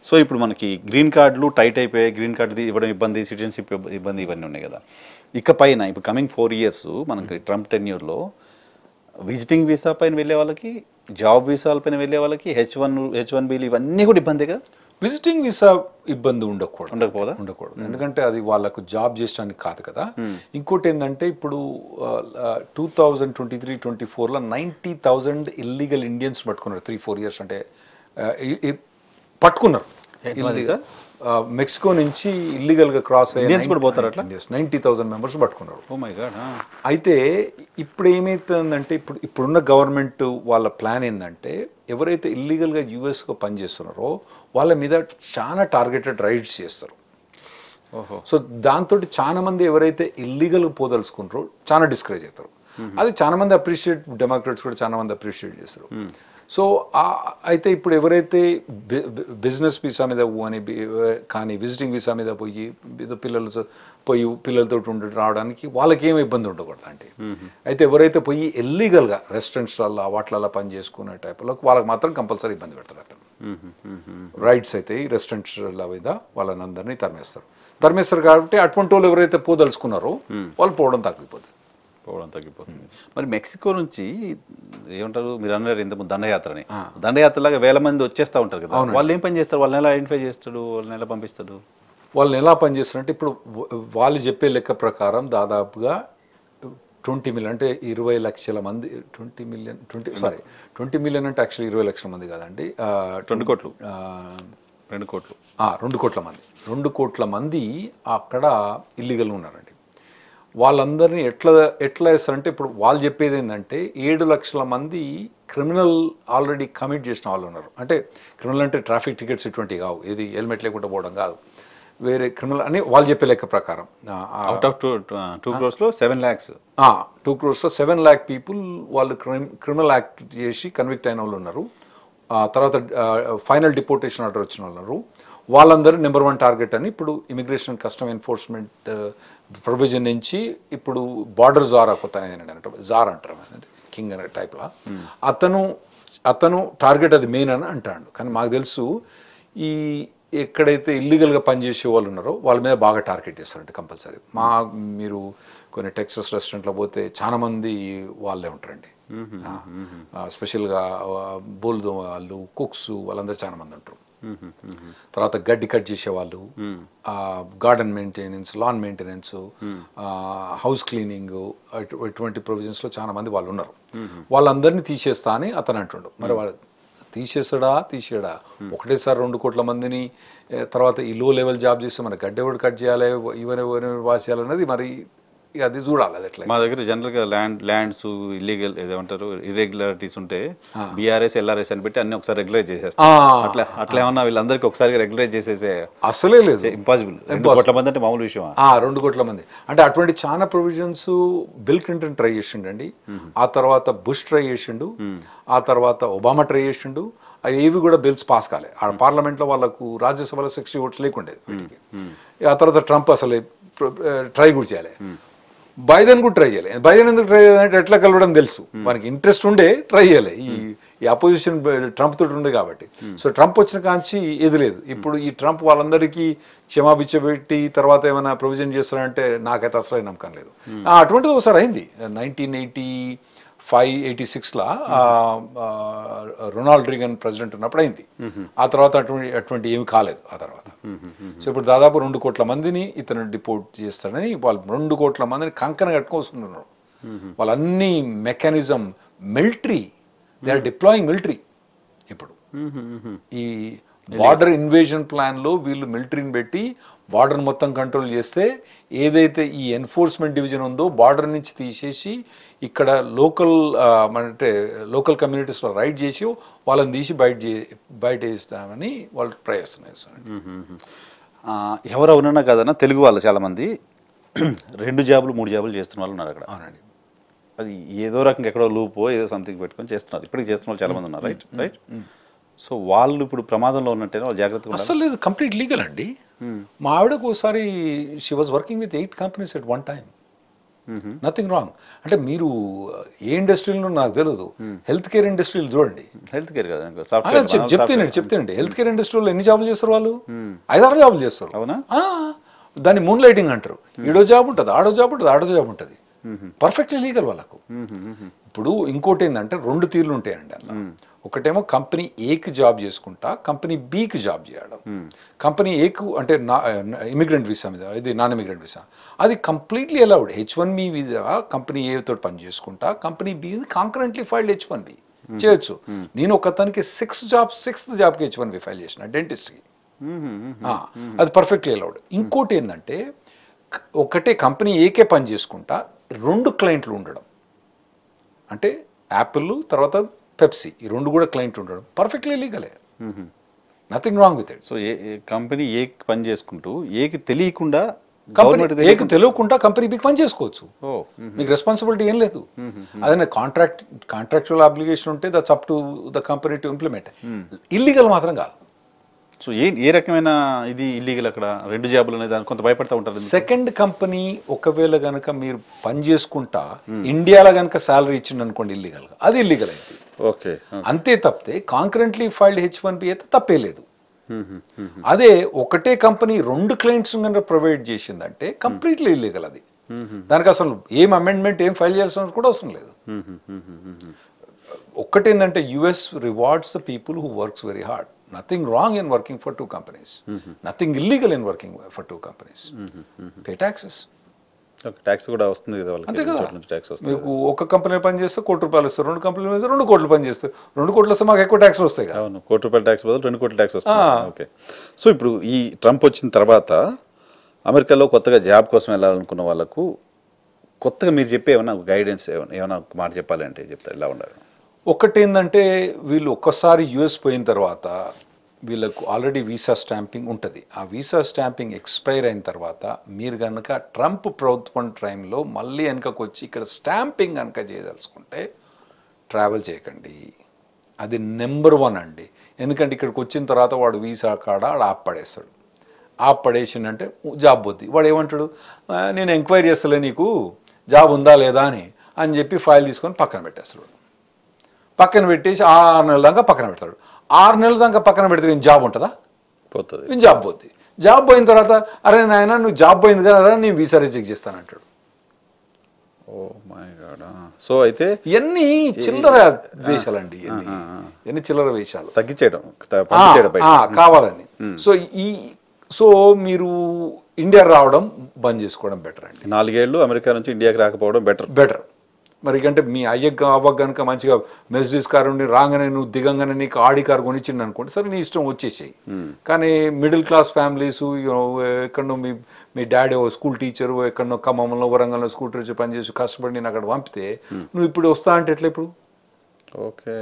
So ఇప్పుడు మనకి green కార్డులు టైట్ అయిపోయాయి, గ్రీన్ కార్డు ఇవ్వడం ఇబ్బంది, సిటిజన్షిప్ ఇబ్బంది, ఇవన్నీ ఉన్నాయి కదా. ఇకపైన ఇప్పుడు కమింగ్ 4 years మనకి ట్రంప్ టెన్యూర్లో విజిటింగ్ వీసా పైన వెళ్ళే వాళ్ళకి, జాబ్ వీసాల పైన వెళ్ళే వాళ్ళకి, H1Bలు ఇవన్నీ కూడా ఇబ్బంది కదా. విజిటింగ్ వీసా ఇబ్బంది ఉండకపోదా? ఉండకూడదు, ఎందుకంటే అది వాళ్ళకు జాబ్ చేయడానికి కాదు కదా. ఇంకోటి ఏంటంటే ఇప్పుడు 2023-24లో 90,000 ఇల్లీగల్ ఇండియన్స్ పట్టుకున్నారు. 3-4 years అంటే పట్టుకున్నారు. మెక్సికో నుంచి ఇల్లీగల్గా క్రాస్ అయ్యి 90,000 మెంబర్స్ పట్టుకున్నారు. Oh my God. అయితే ఇప్పుడు ఏమైతుందంటే ఇప్పుడున్న గవర్నమెంట్ వాళ్ళ ప్లాన్ ఏంటంటే ఎవరైతే ఇల్లీగల్గా యూఎస్లో పనిచేస్తున్నారో వాళ్ళ మీద చాలా టార్గెటెడ్ రైడ్స్ చేస్తారు. సో దాంతో చాలా మంది ఎవరైతే ఇల్లీగల్ పోదలుచుకుంటారో చాలా డిస్కరేజ్ అవుతారు. అది చాలా మంది అప్రిషియేట్, డెమోక్రాట్స్ కూడా చాలా మంది అప్రిషియేట్ చేస్తారు. సో అయితే ఇప్పుడు ఎవరైతే బిజినెస్ వీసా మీద కానీ విజిటింగ్ వీసా మీద పోయి పిల్లలతో రావడానికి వాళ్ళకి ఏమి ఇబ్బంది ఉండకూడదు అంటే. అయితే ఎవరైతే పోయి ఇల్లీగల్గా రెస్టారెంట్స్లలో వాటిలలో పని చేసుకునే టైప్లో వాళ్ళకి మాత్రం కంపల్సరీ ఇబ్బంది పెడతారు. అతను రైట్స్ అయితే ఈ రెస్టారెంట్స్ల మీద వాళ్ళని అందరినీ తరిమేస్తారు కాబట్టి అటువంటి వాళ్ళు ఎవరైతే పోదలుచుకున్నారో వాళ్ళు పోవడం తగ్గిపోతుంది. మరి మెక్సికో నుంచి ఏమంటారు, మీరు అన్నారు ఇంతకుముందు దండయాత్రని, దండయాత్రలాగా వేల మంది వచ్చేస్తూ ఉంటారు కదా, వాళ్ళు ఏం పని చేస్తారు, వాళ్ళని ఎలా ఐడెంటిఫై చేస్తాడు, వాళ్ళని ఎలా పంపిస్తాడు? వాళ్ళని ఎలా పనిచేస్తారంటే ఇప్పుడు వాళ్ళు చెప్పే లెక్క ప్రకారం దాదాపుగా 20 million అంటే 20 లక్షల మంది, 20 million అంటే యాక్చువల్లీ 20 లక్షల మంది కాదండి, 2 కోట్ల మంది 2 కోట్ల మంది అక్కడ ఇల్లీగల్గా ఉన్నారండి. వాళ్ళందరినీ ఎట్లా వేస్తారంటే ఇప్పుడు వాళ్ళు చెప్పేది ఏంటంటే 7 లక్షల మంది క్రిమినల్ ఆల్రెడీ కమిట్ చేసిన వాళ్ళు ఉన్నారు. అంటే క్రిమినల్ అంటే ట్రాఫిక్ టికెట్స్ ఇటువంటివి కావు, ఇది హెల్మెట్ లేకుండా పోవడం కాదు, వేరే క్రిమినల్ అని వాళ్ళు చెప్పే లెక్క ప్రకారం. Out of 2 crores 7 lakhs 2 crores 7 lakh people వాళ్ళు క్రిమినల్ యాక్ట్ చేసి కన్విక్ట్ అయిన వాళ్ళు ఉన్నారు. తర్వాత ఫైనల్ డిపోర్టేషన్ ఆర్డర్ వచ్చిన వాళ్ళు ఉన్నారు. వాళ్ళందరూ నెంబర్ 1 టార్గెట్ అని ఇప్పుడు ఇమిగ్రేషన్ కస్టమ్ ఎన్ఫోర్స్మెంట్ ప్రొవిజన్ నుంచి ఇప్పుడు బార్డర్ జార్ జార్ అంటారు, కింగ్ అనే టైప్లా అతను టార్గెట్ అది మెయిన్ అని అంటాడు. కానీ మాకు తెలుసు ఈ ఎక్కడైతే ఇల్లీగల్గా పనిచేసే వాళ్ళు ఉన్నారో వాళ్ళ మీద బాగా టార్గెట్ చేస్తారంటే కంపల్సరీ. మీరు కొన్ని టెక్సస్ రెస్టారెంట్లో పోతే చాలా మంది వాళ్ళే ఉంటారండి, స్పెషల్గా బోల్దో వాళ్ళు, కుక్స్ వాళ్ళందరూ చాలా మంది ఉంటారు. తర్వాత గడ్డి కట్ చేసేవాళ్ళు, garden maintenance, lawn maintenance, house cleaning, ఇటువంటి ప్రొవిజన్స్లో చాలా మంది వాళ్ళు ఉన్నారు. వాళ్ళందరినీ తీసేస్తా అని అతను అంటుండు. మరి వాళ్ళు తీసేయడా ఒకటేసారి 2 కోట్ల మందిని, తర్వాత ఈ లో లెవెల్ జాబ్ చేస్తే మన గడ్డ ఎవరు కట్ చేయాలి, ఇవన్నీ వాష్ చేయాలన్నది మరి అది చూడాలి. అది ఎట్లా మా దగ్గర జనరల్గా ల్యాండ్స్ ఇల్లీగల్ ఏమంటారు ఇర్రెగ్యులారిటీస్ ఉంటే బీఆర్ఎస్ LRS అని పెట్టి అన్ని ఒకసారి రెగ్యులైజ్ చేసేస్తాం. అట్లా ఏమన్నా వీళ్ళందరికీ ఒకసారి రెగ్యులైజ్ చేసేసే అసలే లేదు, ఇంపాసిబుల్. 2 కోట్ల మంది అంటే మామూలు విషయం. 2 కోట్ల మంది అంటే అటువంటి చాలా ప్రొవిజన్స్ బిల్ క్లింటన్ ట్రై చేసిండండి, ఆ తర్వాత బుష్ ట్రై చేసిండు, ఆ తర్వాత ఒబామా ట్రై చేసిండు. ఏవి కూడా బిల్స్ పాస్ కాలే. ఆ పార్లమెంట్లో వాళ్ళకు రాజ్యసభలో 60 votes లేకుండేది వీటికి. ఆ తర్వాత ట్రంప్ అసలు ట్రై కూడా చేయాలి, బైడెన్ కూడా ట్రై చేయాలి. బైడెన్ ఎందుకు ట్రై చేయాలంటే ఎట్లా కలవడం తెలుసు, మనకి ఇంట్రెస్ట్ ఉండే ట్రై చేయాలి. ఈ అపోజిషన్ ట్రంప్ తోటి ఉండే కాబట్టి. సో ట్రంప్ వచ్చిన కాంచి ఇది లేదు. ఇప్పుడు ఈ ట్రంప్ వాళ్ళందరికీ క్షమాభిచ్చబెట్టి తర్వాత ఏమైనా ప్రొవిజన్ చేస్తారంటే నాకైతే అసలు నమ్మకం లేదు. అటువంటిది ఒకసారి అయింది 1985-86లా రొనాల్డ్ రీగన్ ప్రెసిడెంట్ ఉన్నప్పుడు అయింది. ఆ తర్వాత అటువంటి ఏమి కాలేదు ఆ తర్వాత. సో ఇప్పుడు దాదాపు 2 కోట్ల మందిని ఇతను డిపోర్ట్ చేస్తాడని వాళ్ళు 2 కోట్ల మందిని కంకణ కట్టుకొస్తున్నారు. వాళ్ళన్ని mechanism military, they are deploying military. ఇప్పుడు ఈ బార్డర్ ఇన్వేజన్ ప్లాన్లో వీళ్ళు మిలిటరీని పెట్టి బార్డర్ మొత్తం కంట్రోల్ చేస్తే ఏదైతే ఈ ఎన్ఫోర్స్మెంట్ డివిజన్ ఉందో బార్డర్ నుంచి తీసేసి ఇక్కడ లోకల్ కమ్యూనిటీస్లో రైడ్ చేసి వాళ్ళని తీసి బయట వేస్తామని వాళ్ళు ప్రయత్నం చేస్తున్నారు. ఎవరు అవునన్నా కాదన్నా తెలుగు వాళ్ళు చాలామంది 2 జాబులు 3 జాబులు చేస్తున్న వాళ్ళు ఉన్నారు అక్కడ. అవునండి, అది ఏదో రకంగా ఎక్కడో లూపో ఏదో సంథింగ్ పెట్టుకొని చేస్తున్నారు. ఇప్పటికి చేస్తున్న వాళ్ళు చాలామంది ఉన్నారు. రైట్. సో వాళ్ళు ఇప్పుడు ప్రమాదంలో ఉన్నట్టే వాళ్ళు జాగ్రత్తగా అసలు లేదు, కంప్లీట్ లీగల్ అండి. మా ఆవిడకు ఒకసారి she was working with 8 companies at one time. Nothing wrong. అంటే మీరు ఏ ఇండస్ట్రీలో నాకు తెలియదు, హెల్త్ కేర్ ఇండస్ట్రీలు చూడండి. హెల్త్ కేర్ కదా సాఫ్ట్వేర్ చెప్తానండి హెల్త్ కేర్ ఇండస్ట్రీలో ఎన్ని జాబులు చేస్తారు వాళ్ళు? 5-6 జాబులు చేస్తారు. అవునా? దాన్ని మూన్ లైటింగ్ అంటారు. ఈడో జాబ్ ఉంటుంది, ఆడో జాబ్ ఉంటుంది, ఆడో జాబ్ ఉంటుంది. పర్ఫెక్ట్లీ లీగల్ వాళ్ళకు. ఇప్పుడు ఇంకోటి ఏంటంటే 2 తీర్లు ఉంటాయండి అలా. ఒకటేమో కంపెనీ ఏకి జాబ్ చేసుకుంటా కంపెనీ బికి జాబ్ చేయడం. కంపెనీ ఏకు అంటే ఇమిగ్రెంట్ వీసా మీద, ఇది నాన్ ఇమిగ్రెంట్ వీసా, అది completely allowed. H1B visa company A తోటి పని చేసుకుంటా కంపెనీ బి కాంకరెంట్లీ ఫైల్డ్ H1B చేయొచ్చు. నేను ఒకతనికి 6th జాబ్కి H1B ఫైల్ చేసిన డెంటిస్ట్కి. అది పర్ఫెక్ట్లీ అలౌడ్. ఇంకోటి ఏంటంటే ఒకటే కంపెనీ ఏకే పని చేసుకుంటా 2 క్లయింట్లు ఉండడం, అంటే యాపిల్ తర్వాత పెప్సీ, ఈ 2 కూడా క్లయింట్లు ఉండడం పర్ఫెక్ట్లీ లీగలే. Nothing wrong with it. So company ఏకి పని చేసుకుంటూ ఏకి తెలియకుండా కంపెనీ ఏకి తెలియకుండా కంపెనీ బికి పని చేసుకోవచ్చు. మీకు రెస్పాన్సిబిలిటీ ఏం లేదు. అదే కాంట్రాక్చువల్ అబ్లిగేషన్ ఉంటే that's up to the company to implement. Illegal మాత్రం కాదు. సో ఏ రకమైన ఇది ఇల్లీగల్ అక్కడ 2 జాబులు అనేది కొంత భయపడతా ఉంటారు. సెకండ్ కంపెనీ ఒకవేళ కనుక మీరు పని చేసుకుంటా ఇండియాలో కనుక శాలరీ ఇచ్చింది అనుకోండి ఇల్లీగల్గా, అది ఇల్లీగల్ అయింది. ఓకే, అంతే తప్పితే కాంకరెంట్లీ ఫైల్డ్ H1B అయితే తప్పే లేదు. అదే ఒకటే కంపెనీ 2 క్లయింట్స్ కనుక ప్రొవైడ్ చేసిందంటే కంప్లీట్లీ ఇల్లీగల్ అది. దానికి అసలు ఏం అమెండ్మెంట్ ఏం ఫైల్ చేయాల్సిన కూడా అవసరం లేదు. ఒక్కటేందంటే US rewards the people who works very hard. Nothing wrong in working for 2 companies. Nothing illegal in working for 2 companies. Pay taxes. Tax కూడా వస్తుంది కదా అంతే కదా. ట్యాక్స్ వస్తుంది. మీకు ఒక కంపెనీ పని చేస్తే ₹1,00,00,000 వస్తారు, 2 కంపెనీలు మీద 2 కోట్లు పని చేస్తారు. 2 కోట్లు వస్తే మాకు ఎక్కువ ట్యాక్స్ వస్తాయి కదా. అవును, ₹1,00,00,000 ట్యాక్స్ బదులు 2 కోట్ల ట్యాక్స్ వస్తుంది. ఓకే. సో ఇప్పుడు ఈ ట్రంప్ వచ్చిన తర్వాత అమెరికాలో కొత్తగా జాబ్ కోసం వెళ్ళాలనుకున్న వాళ్ళకు కొత్తగా మీరు చెప్పే ఏమైనా గైడెన్స్ ఏమైనా ఒక మాట చెప్పాలంటే చెప్తారు ఎలా ఉండాలి? ఒకటేందంటే వీళ్ళు ఒక్కసారి US పోయిన తర్వాత వీళ్ళకు ఆల్రెడీ వీసా స్టాంపింగ్ ఉంటుంది. ఆ వీసా స్టాంపింగ్ ఎక్స్పైర్ అయిన తర్వాత మీరు కనుక ట్రంప్ ప్రభుత్వం టైంలో మళ్ళీ వెనకకు వచ్చి ఇక్కడ స్టాంపింగ్ కనుక చేయదలుచుకుంటే ట్రావెల్ చేయకండి. అది నెంబర్ 1 అండి. ఎందుకంటే ఇక్కడికి వచ్చిన తర్వాత వాడు వీసా కాడ ఆడ ఆప్పడేస్తాడు. ఆప్పడేసిందంటే జాబ్ పోద్ది. వాడు ఏమంటాడు, నేను ఎంక్వైరీ చేస్తలే నీకు జాబ్ ఉందా లేదా అని చెప్పి ఫైల్ తీసుకొని పక్కన పెట్టేస్తాడు. పక్కన పెట్టేసి 6 నెలల దాకా పక్కన పెడతాడు. 6 నెలల దాకా పక్కన పెడితే ఏం జాబ్ ఉంటుందా? పోతుంది. నేను జాబ్ పోద్ది. జాబ్ పోయిన తర్వాత అరే నాయన నువ్వు జాబ్ పోయింది కదా నేను వీసా రిజెక్ట్ చేస్తానంటాడు. Oh my god. సో అయితే ఇవన్నీ చిల్లర వేషాలండి. ఇవన్నీ చిల్లర వేషాలు తగ్గించేయడం కావాలని. సో మీరు ఇండియా రావడం బంద్ చేసుకోవడం బెటర్ అండి. 4 ఏళ్ళు అమెరికా నుంచి ఇండియాకి రాకపోవడం బెటర్. మరి అంటే మీ అవ్వకు కనుక మంచిగా మెర్సిడీస్ కారు ఉండి రాగానే నువ్వు దిగంగానే నీకు ఆడి కారు కొనిచ్చింది అనుకోండి, సరే నీ ఇష్టం వచ్చేసాయి. కానీ మిడిల్ క్లాస్ ఫ్యామిలీస్ ఎక్కడో మీ డాడీ స్కూల్ టీచరు ఎక్కడో ఖమ్మంలో వరంగల్లో స్కూల్ టీచర్ పనిచేసి కష్టపడి నేను అక్కడ పంపితే నువ్వు ఇప్పుడు వస్తా అంటే ఎట్లా ఇప్పుడు? ఓకే.